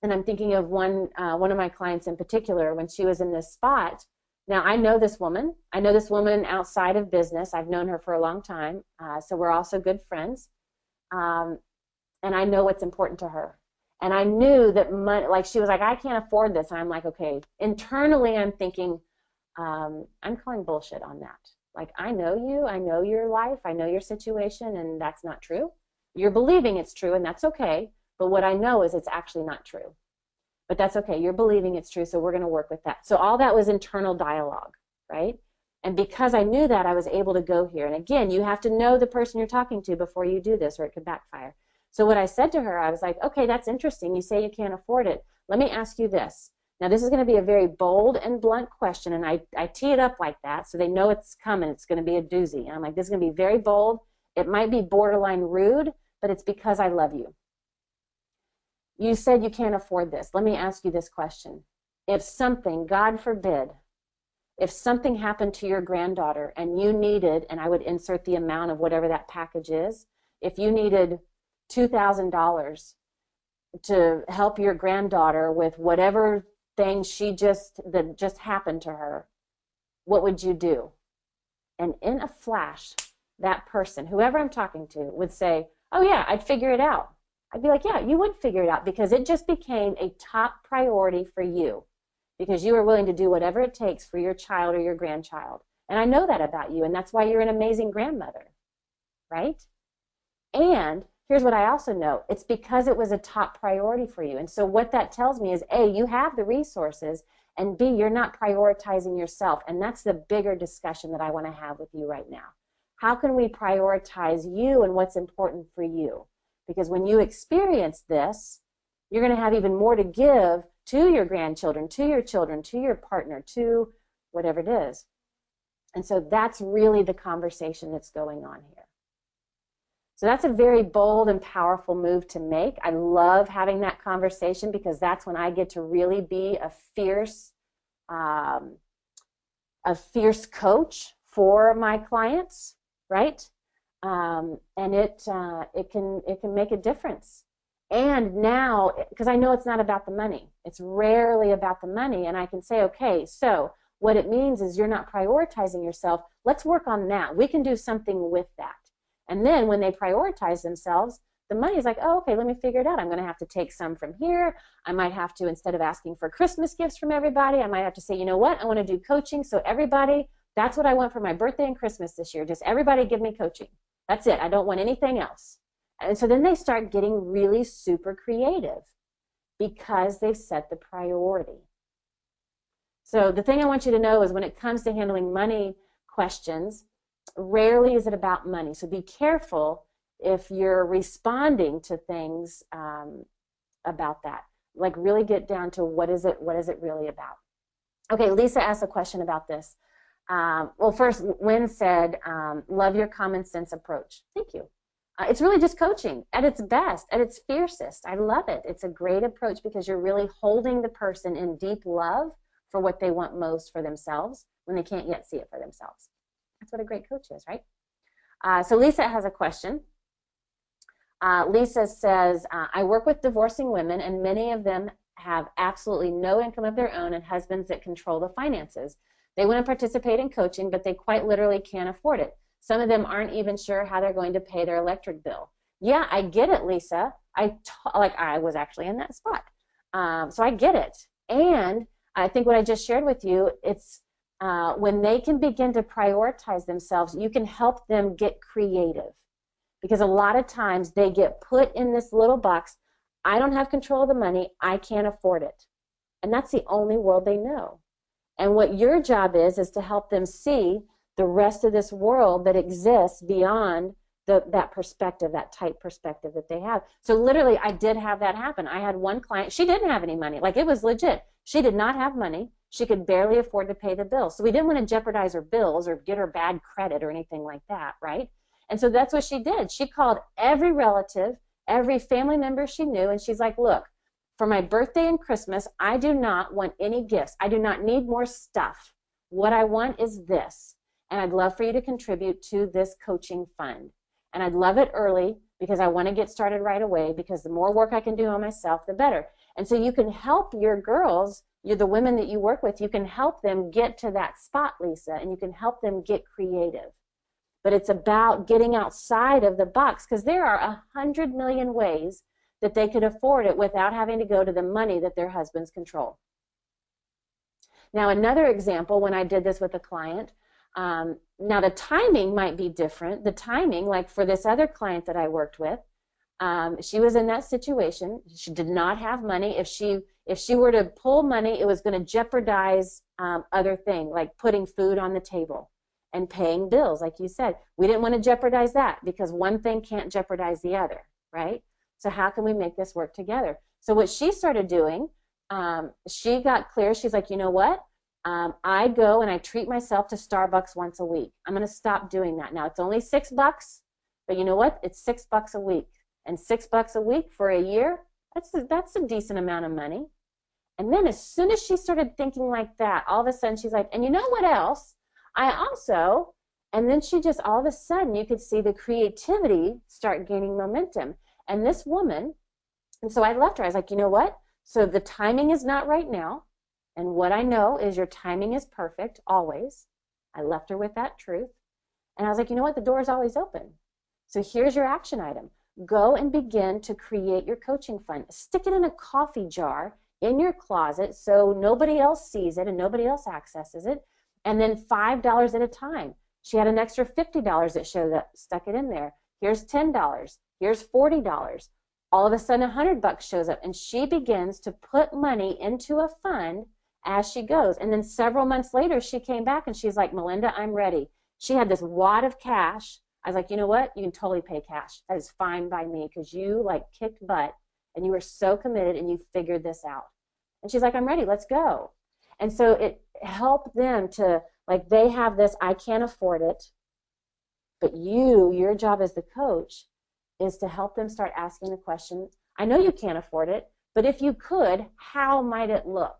And I'm thinking of one of my clients in particular when she was in this spot. Now, I know this woman. I know this woman outside of business. I've known her for a long time. So we're also good friends. And I know what's important to her. And I knew that money, like she was like, I can't afford this. And I'm like, okay. Internally, I'm thinking, I'm calling bullshit on that. Like, I know you. I know your life. I know your situation. And that's not true. You're believing it's true, and that's okay. But what I know is it's actually not true. But that's okay. You're believing it's true, so we're going to work with that. So all that was internal dialogue, right? And because I knew that, I was able to go here. And again, you have to know the person you're talking to before you do this, or it could backfire. So what I said to her, I was like, okay, that's interesting. You say you can't afford it. Let me ask you this. Now, this is going to be a very bold and blunt question, and I tee it up like that so they know it's coming. It's going to be a doozy. And I'm like, this is going to be very bold. It might be borderline rude, but it's because I love you. You said you can't afford this. Let me ask you this question. If something, God forbid, if something happened to your granddaughter and you needed, and I would insert the amount of whatever that package is, if you needed $2,000 to help your granddaughter with whatever thing that just happened to her, what would you do? And in a flash, that person, whoever I'm talking to, would say, oh yeah, I'd figure it out. I'd be like, yeah, you would figure it out because it just became a top priority for you because you are willing to do whatever it takes for your child or your grandchild. And I know that about you, and that's why you're an amazing grandmother, right? And here's what I also know. It's because it was a top priority for you. And so what that tells me is, A, you have the resources, and B, you're not prioritizing yourself. And that's the bigger discussion that I want to have with you right now. How can we prioritize you and what's important for you? Because when you experience this, you're going to have even more to give to your grandchildren, to your children, to your partner, to whatever it is. And so that's really the conversation that's going on here. So that's a very bold and powerful move to make. I love having that conversation because that's when I get to really be a fierce coach for my clients, right? And it can make a difference. And now, because I know it's not about the money, it's rarely about the money, and I can say, okay, so what it means is you're not prioritizing yourself. Let's work on that. We can do something with that. And then when they prioritize themselves, the money is like, oh, okay, let me figure it out. I'm going to have to take some from here. I might have to, instead of asking for Christmas gifts from everybody, I might have to say, you know what, I want to do coaching. So everybody, that's what I want for my birthday and Christmas this year. Just everybody give me coaching. That's it. I don't want anything else. And so then they start getting really super creative because they've set the priority. So the thing I want you to know is when it comes to handling money questions, rarely is it about money. So be careful if you're responding to things about that. Like really get down to what is it really about. Okay, Lisa asked a question about this. Well, first, Lynn said, love your common sense approach. Thank you. It's really just coaching at its best, at its fiercest. I love it. It's a great approach because you're really holding the person in deep love for what they want most for themselves when they can't yet see it for themselves. That's what a great coach is, right? So Lisa has a question. Lisa says, I work with divorcing women, and many of them have absolutely no income of their own and husbands that control the finances. They want to participate in coaching, but they quite literally can't afford it. Some of them aren't even sure how they're going to pay their electric bill. Yeah, I get it, Lisa. I was actually in that spot. So I get it. And I think what I just shared with you, it's when they can begin to prioritize themselves, you can help them get creative. Because a lot of times they get put in this little box, I don't have control of the money, I can't afford it. And that's the only world they know. And what your job is to help them see the rest of this world that exists beyond that perspective, that tight perspective that they have. So literally, I did have that happen. I had one client, she didn't have any money. Like, it was legit. She did not have money. She could barely afford to pay the bills. So we didn't want to jeopardize her bills or get her bad credit or anything like that, right? And so that's what she did. She called every relative, every family member she knew, and she's like, look, for my birthday and Christmas, I do not want any gifts. I do not need more stuff. What I want is this. and I'd love for you to contribute to this coaching fund. And I'd love it early because I want to get started right away, because the more work I can do on myself, the better. And so you can help your girls, the women that you work with, you can help them get to that spot, Lisa, and you can help them get creative. But it's about getting outside of the box, because there are 100 million ways that they could afford it without having to go to the money that their husbands control. Now, another example, when I did this with a client, now the timing might be different. The timing, like for this other client that I worked with, she was in that situation. She did not have money. If she were to pull money, it was going to jeopardize other things, like putting food on the table and paying bills, like you said. We didn't want to jeopardize that, because one thing can't jeopardize the other, right? So how can we make this work together? So what she started doing, she got clear. She's like, you know what? I go and I treat myself to Starbucks once a week. I'm going to stop doing that. Now, it's only $6, but you know what? It's $6 a week. And $6 a week for a year, that's a decent amount of money. And then as soon as she started thinking like that, all of a sudden she's like, and you know what else? And then she just, all of a sudden, you could see the creativity start gaining momentum. And this woman, and so I left her. I was like, you know what? So the timing is not right now. And what I know is your timing is perfect, always. I left her with that truth. And I was like, you know what? The door is always open. So here's your action item. Go and begin to create your coaching fund. Stick it in a coffee jar in your closet so nobody else sees it and nobody else accesses it. And then $5 at a time. She had an extra $50 that showed up, stuck it in there. Here's $10. Here's $40. All of a sudden, $100 shows up, and she begins to put money into a fund as she goes. And then several months later, she came back and she's like, Melinda, I'm ready. She had this wad of cash. I was like, you know what? You can totally pay cash. That is fine by me, because you like kicked butt and you were so committed and you figured this out. And she's like, I'm ready. Let's go. And so it helped them to, like, they have this, I can't afford it, but your job as the coach is to help them start asking the question, I know you can't afford it, but if you could, how might it look?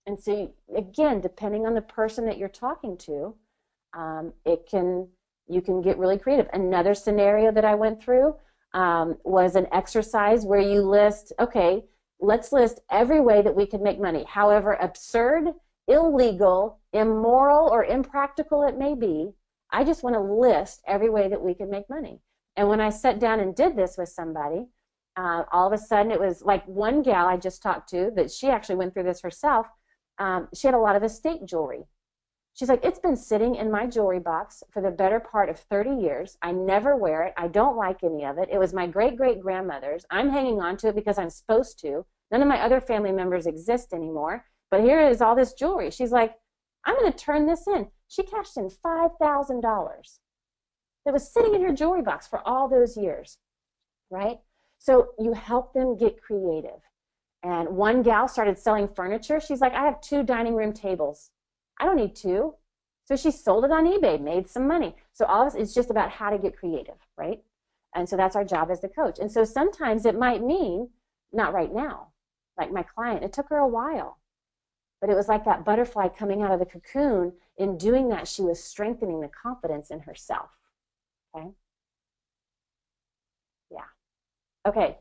And so, again, depending on the person that you're talking to, you can get really creative. Another scenario that I went through was an exercise where you list, okay, let's list every way that we can make money, however absurd, illegal, immoral, or impractical it may be. I just want to list every way that we can make money. And when I sat down and did this with somebody, all of a sudden it was like one gal I just talked to, that she actually went through this herself. She had a lot of estate jewelry. She's like, it's been sitting in my jewelry box for the better part of 30 years. I never wear it. I don't like any of it. It was my great-great-grandmother's. I'm hanging on to it because I'm supposed to. None of my other family members exist anymore. But here is all this jewelry. She's like, I'm going to turn this in. She cashed in $5,000 that was sitting in her jewelry box for all those years, right? So you help them get creative. And one gal started selling furniture. She's like, I have 2 dining room tables. I don't need 2. So she sold it on eBay, made some money. So all of this is just about how to get creative, right? And so that's our job as the coach. And so sometimes it might mean, not right now, like my client, it took her a while. But it was like that butterfly coming out of the cocoon. In doing that, she was strengthening the confidence in herself, okay? Yeah. Okay.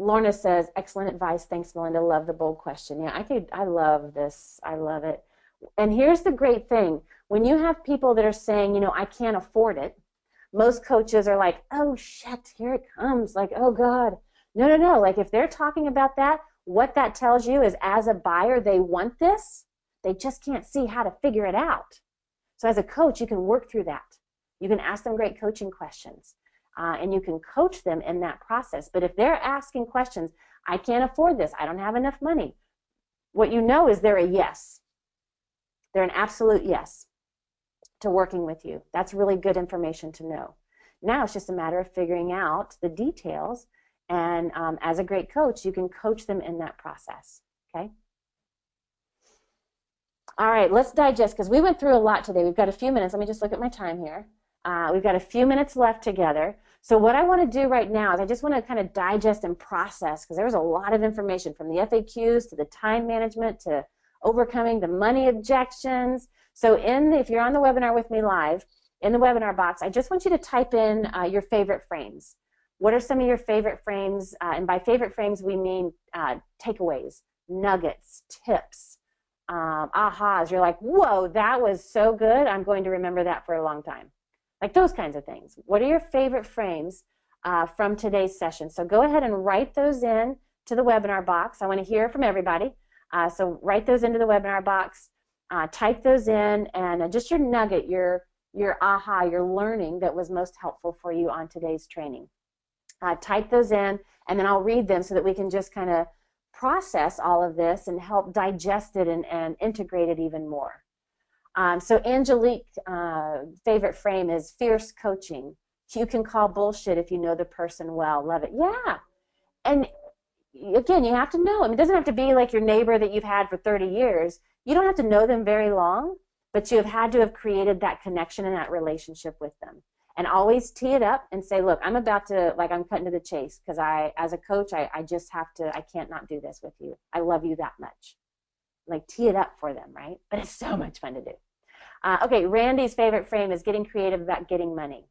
Lorna says, excellent advice. Thanks, Melinda. Love the bold question. Yeah, I love this. I love it. And here's the great thing. When you have people that are saying, you know, I can't afford it, most coaches are like, oh, shit, here it comes. Like, oh, God. No, no, no. Like, if they're talking about that, what that tells you is, as a buyer, they want this. They just can't see how to figure it out. So as a coach, you can work through that. You can ask them great coaching questions. And you can coach them in that process. But if they're asking questions, I can't afford this, I don't have enough money, what you know is they're a yes. They're an absolute yes to working with you. That's really good information to know. Now it's just a matter of figuring out the details. And as a great coach, you can coach them in that process. Okay? All right, let's digest, because we went through a lot today. We've got a few minutes. Let me just look at my time here. We've got a few minutes left together. So what I want to do right now is I just want to kind of digest and process, because there was a lot of information, from the FAQs to the time management to overcoming the money objections. So if you're on the webinar with me live, in the webinar box, I just want you to type in your favorite frames. What are some of your favorite frames? And by favorite frames, we mean takeaways, nuggets, tips, ahas. You're like, whoa, that was so good. I'm going to remember that for a long time. Like those kinds of things. What are your favorite frames from today's session? So go ahead and write those in to the webinar box. I want to hear from everybody. So write those into the webinar box, type those in, and just your nugget, your aha, your learning that was most helpful for you on today's training. Type those in, and then I'll read them so that we can just kind of process all of this and help digest it and integrate it even more. So Angelique, favorite frame is fierce coaching. You can call bullshit if you know the person well. Love it. Yeah. And again, you have to know. I mean, it doesn't have to be like your neighbor that you've had for 30 years. You don't have to know them very long, but you have had to have created that connection and that relationship with them. And always tee it up and say, look, I'm about to, like, I'm cutting to the chase because as a coach, I just have to, I can't not do this with you. I love you that much. Like, tee it up for them, right? But it's so much fun to do. Okay, Randy's favorite frame is getting creative about getting money.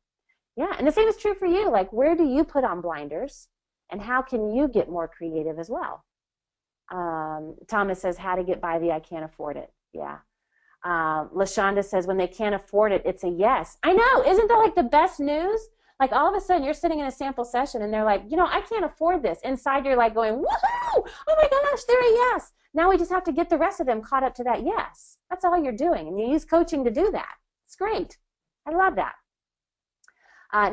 Yeah, and the same is true for you. Like, where do you put on blinders? And how can you get more creative as well? Thomas says, how to get by the I can't afford it. Yeah. LaShonda says, when they can't afford it, it's a yes. I know. Isn't that like the best news? Like all of a sudden you're sitting in a sample session and they're like, you know, I can't afford this. Inside you're like going, woohoo! Oh my gosh, they're a yes. Now we just have to get the rest of them caught up to that yes. That's all you're doing. And you use coaching to do that. It's great. I love that.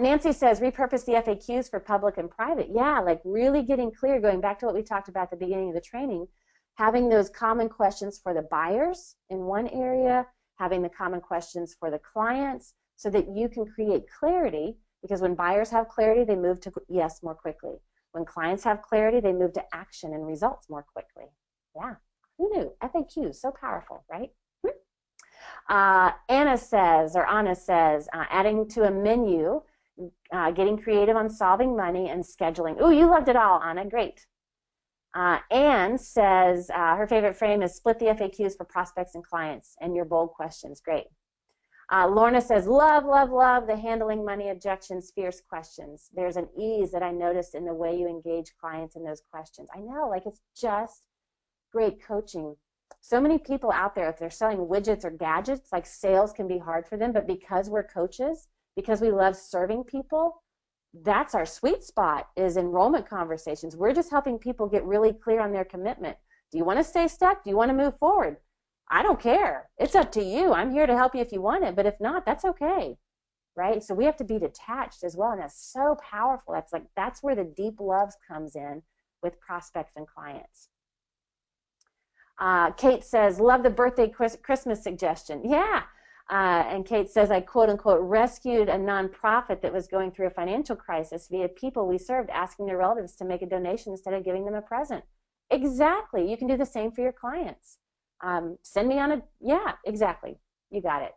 Nancy says, repurpose the FAQs for public and private. Yeah, like really getting clear, going back to what we talked about at the beginning of the training, having those common questions for the buyers in one area, having the common questions for the clients so that you can create clarity, because when buyers have clarity, they move to yes more quickly. When clients have clarity, they move to action and results more quickly. Yeah, who knew? FAQs, so powerful, right? Anna says, adding to a menu, getting creative on solving money and scheduling. Ooh, you loved it all, Anna, great. Anne says her favorite frame is split the FAQs for prospects and clients and your bold questions, great. Lorna says, love, love, love the handling money objections, fierce questions. There's an ease that I noticed in the way you engage clients in those questions. I know, like it's just great coaching. So many people out there, if they're selling widgets or gadgets, like sales can be hard for them, but because we're coaches, because we love serving people, that's our sweet spot, is enrollment conversations. We're just helping people get really clear on their commitment. Do you want to stay stuck? Do you want to move forward? I don't care. It's up to you. I'm here to help you if you want it, but if not, that's okay, right? So we have to be detached as well, and that's so powerful. That's where the deep love comes in with prospects and clients. Kate says, love the birthday Christmas suggestion. Yeah. And Kate says, I quote unquote rescued a nonprofit that was going through a financial crisis via people we served asking their relatives to make a donation instead of giving them a present. Exactly. You can do the same for your clients. Send me on a, yeah, exactly. You got it.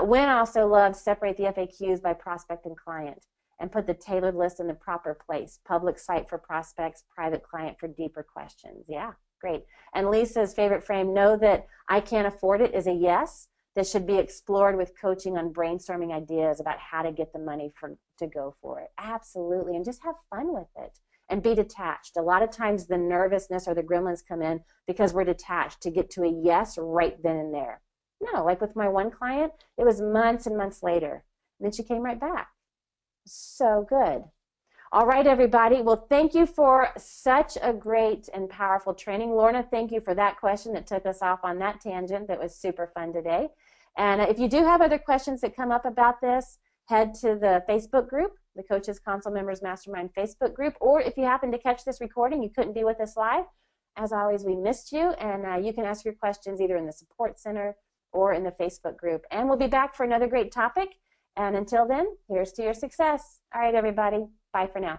Wynn also loves separate the FAQs by prospect and client and put the tailored list in the proper place. Public site for prospects, private client for deeper questions. Yeah, great. And Lisa's favorite frame, know that I can't afford it is a yes. That should be explored with coaching on brainstorming ideas about how to get the money to go for it. Absolutely, and just have fun with it and be detached. A lot of times the nervousness or the gremlins come in because we're detached to get to a yes right then and there. No, like with my one client, it was months and months later. And then she came right back. So good. All right, everybody. Well, thank you for such a great and powerful training. Lorna, thank you for that question that took us off on that tangent. That was super fun today. And if you do have other questions that come up about this, head to the Facebook group, the Coaches Console Members Mastermind Facebook group, or if you happen to catch this recording, you couldn't be with us live, as always, we missed you, and you can ask your questions either in the Support Center or in the Facebook group. And we'll be back for another great topic, and until then, here's to your success. All right, everybody, bye for now.